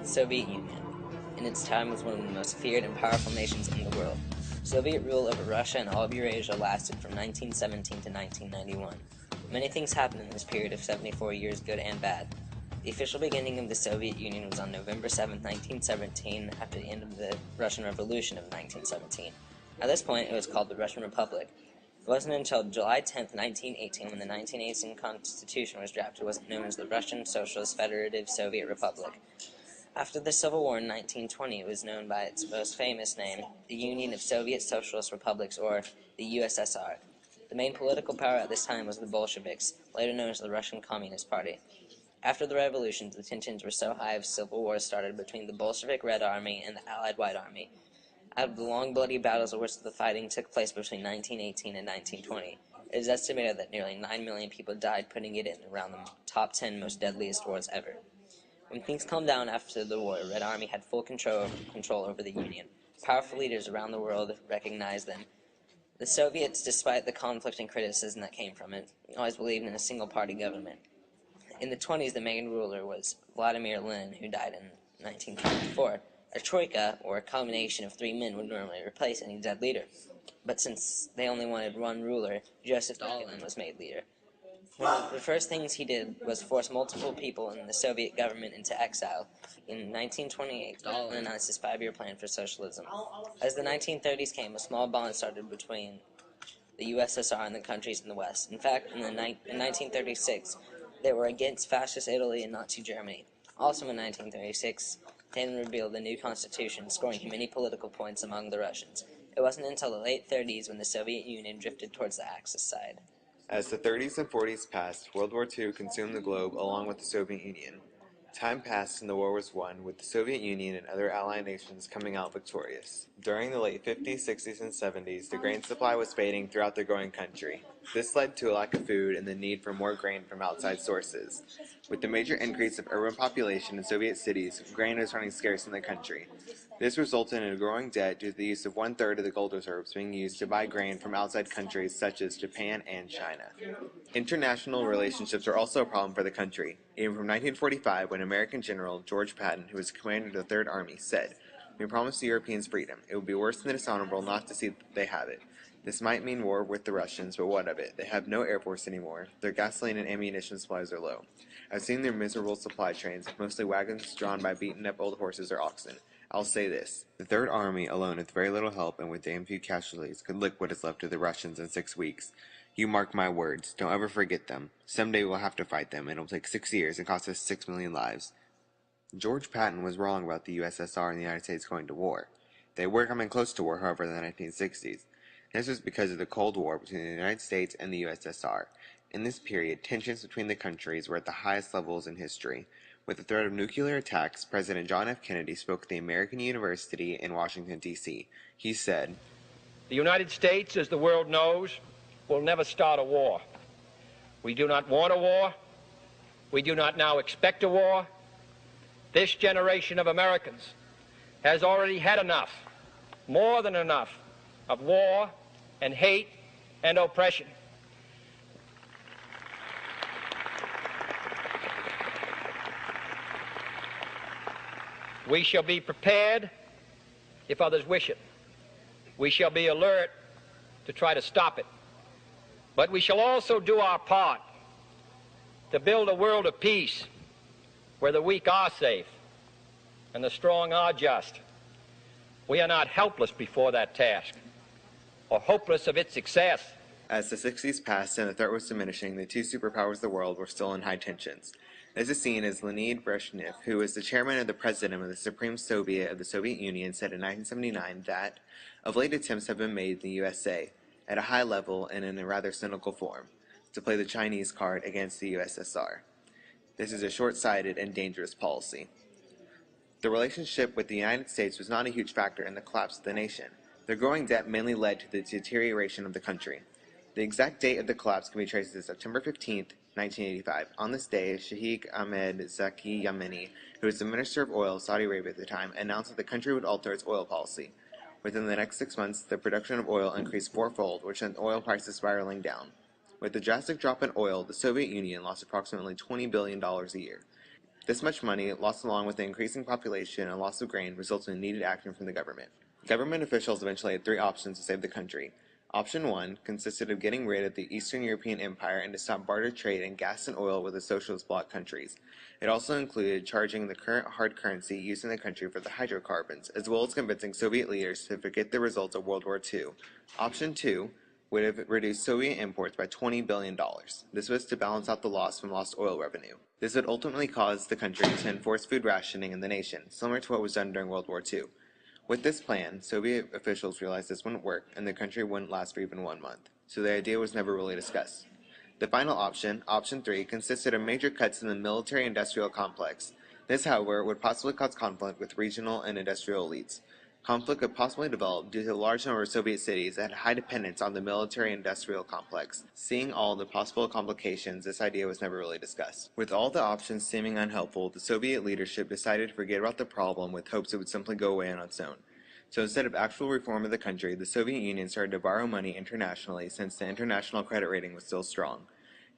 The Soviet Union, in its time, was one of the most feared and powerful nations in the world. Soviet rule over Russia and all of Eurasia lasted from 1917 to 1991. Many things happened in this period of 74 years, good and bad. The official beginning of the Soviet Union was on November 7, 1917, after the end of the Russian Revolution of 1917. At this point, it was called the Russian Republic. It wasn't until July 10, 1918, when the 1918 Constitution was drafted, was it known as the Russian Socialist Federative Soviet Republic. After the Civil War in 1920, it was known by its most famous name, the Union of Soviet Socialist Republics, or the USSR. The main political power at this time was the Bolsheviks, later known as the Russian Communist Party. After the revolutions, the tensions were so high, civil wars started between the Bolshevik Red Army and the Allied White Army. Out of the long, bloody battles, the worst of the fighting took place between 1918 and 1920. It is estimated that nearly 9 million people died, putting it in around the top 10 most deadliest wars ever. When things calmed down after the war, the Red Army had full control over the Union. Powerful leaders around the world recognized them. The Soviets, despite the conflict and criticism that came from it, always believed in a single-party government. In the 20s, the main ruler was Vladimir Lenin, who died in 1924. A troika, or a combination of 3 men, would normally replace any dead leader. But since they only wanted one ruler, Joseph Stalin was made leader. One of the first things he did was force multiple people in the Soviet government into exile. In 1928, Stalin announced his 5-year plan for socialism. As the 1930s came, a small bond started between the USSR and the countries in the West. In fact, in 1936, they were against fascist Italy and Nazi Germany. Also in 1936, Stalin revealed the new constitution, scoring many political points among the Russians. It wasn't until the late 30s when the Soviet Union drifted towards the Axis side. As the 30s and 40s passed, World War II consumed the globe along with the Soviet Union. Time passed and the war was won, with the Soviet Union and other allied nations coming out victorious. During the late 50s, 60s, and 70s, the grain supply was fading throughout the growing country. This led to a lack of food and the need for more grain from outside sources. With the major increase of urban population in Soviet cities, grain was running scarce in the country. This resulted in a growing debt due to the use of 1/3 of the gold reserves being used to buy grain from outside countries such as Japan and China. International relationships are also a problem for the country, even from 1945 when American General George Patton, who was commander of the Third Army, said, "We promised the Europeans freedom. It would be worse than dishonorable not to see that they have it. This might mean war with the Russians, but what of it? They have no air force anymore. Their gasoline and ammunition supplies are low. I've seen their miserable supply trains, mostly wagons drawn by beaten-up old horses or oxen. I'll say this. The Third Army, alone with very little help and with damn few casualties, could lick what is left of the Russians in 6 weeks. You mark my words. Don't ever forget them. Someday we'll have to fight them, and it'll take 6 years and cost us 6 million lives." George Patton was wrong about the USSR and the United States going to war. They were coming close to war, however, in the 1960s. This was because of the Cold War between the United States and the USSR. In this period, tensions between the countries were at the highest levels in history. With the threat of nuclear attacks, President John F. Kennedy spoke at the American University in Washington, D.C. He said, "The United States, as the world knows, will never start a war. We do not want a war. We do not now expect a war. This generation of Americans has already had enough, more than enough, of war and hate and oppression. We shall be prepared if others wish it. We shall be alert to try to stop it. But we shall also do our part to build a world of peace where the weak are safe and the strong are just. We are not helpless before that task or hopeless of its success." As the 60s passed and the threat was diminishing, the two superpowers of the world were still in high tensions. This is seen as Leonid Brezhnev, who was the chairman of the President of the Supreme Soviet of the Soviet Union, said in 1979 that, "Of late attempts have been made in the USA, at a high level and in a rather cynical form, to play the Chinese card against the USSR. This is a short-sighted and dangerous policy." The relationship with the United States was not a huge factor in the collapse of the nation. The growing debt mainly led to the deterioration of the country. The exact date of the collapse can be traced to September 15th, 1985. On this day, Sheikh Ahmed Zaki Yameni, who was the Minister of Oil of Saudi Arabia at the time, announced that the country would alter its oil policy. Within the next 6 months, the production of oil increased fourfold, which sent oil prices spiraling down. With the drastic drop in oil, the Soviet Union lost approximately $20 billion a year. This much money, lost along with the increasing population and loss of grain, resulted in needed action from the government. Government officials eventually had three options to save the country. Option 1 consisted of getting rid of the Eastern European Empire and to stop barter trade in gas and oil with the socialist bloc countries. It also included charging the current hard currency used in the country for the hydrocarbons, as well as convincing Soviet leaders to forget the results of World War II. Option 2 would have reduced Soviet imports by $20 billion. This was to balance out the loss from lost oil revenue. This would ultimately cause the country to enforce food rationing in the nation, similar to what was done during World War II. With this plan, Soviet officials realized this wouldn't work and the country wouldn't last for even 1 month, so the idea was never really discussed. The final option, Option 3, consisted of major cuts in the military-industrial complex. This, however, would possibly cause conflict with regional and industrial elites. Conflict could possibly develop due to the large number of Soviet cities that had high dependence on the military-industrial complex. Seeing all the possible complications, this idea was never really discussed. With all the options seeming unhelpful, the Soviet leadership decided to forget about the problem with hopes it would simply go away on its own. So instead of actual reform of the country, the Soviet Union started to borrow money internationally since the international credit rating was still strong.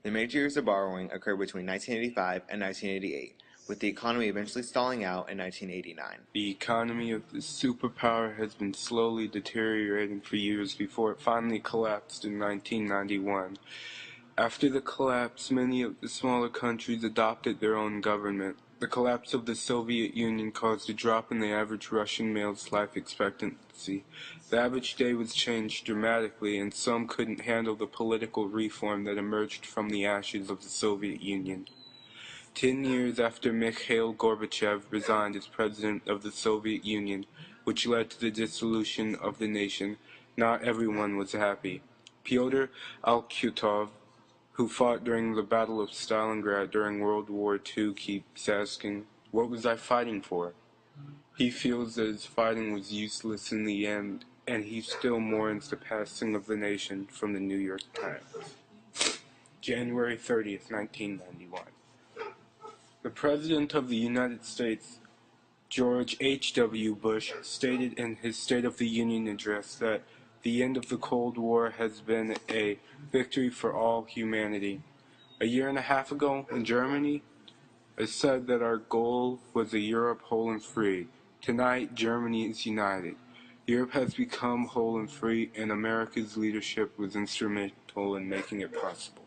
The major years of borrowing occurred between 1985 and 1988, with the economy eventually stalling out in 1989. The economy of this superpower has been slowly deteriorating for years before it finally collapsed in 1991. After the collapse, many of the smaller countries adopted their own government. The collapse of the Soviet Union caused a drop in the average Russian male's life expectancy. The average day was changed dramatically, and some couldn't handle the political reform that emerged from the ashes of the Soviet Union. 10 years after Mikhail Gorbachev resigned as president of the Soviet Union, which led to the dissolution of the nation, not everyone was happy. Pyotr Alkyutov, who fought during the Battle of Stalingrad during World War II, keeps asking, "What was I fighting for?" He feels that his fighting was useless in the end, and he still mourns the passing of the nation. From the New York Times. January 30th, 1991. The President of the United States, George H.W. Bush, stated in his State of the Union address that the end of the Cold War has been a victory for all humanity. A year and a half ago in Germany, I said that our goal was a Europe whole and free. Tonight, Germany is united. Europe has become whole and free, and America's leadership was instrumental in making it possible.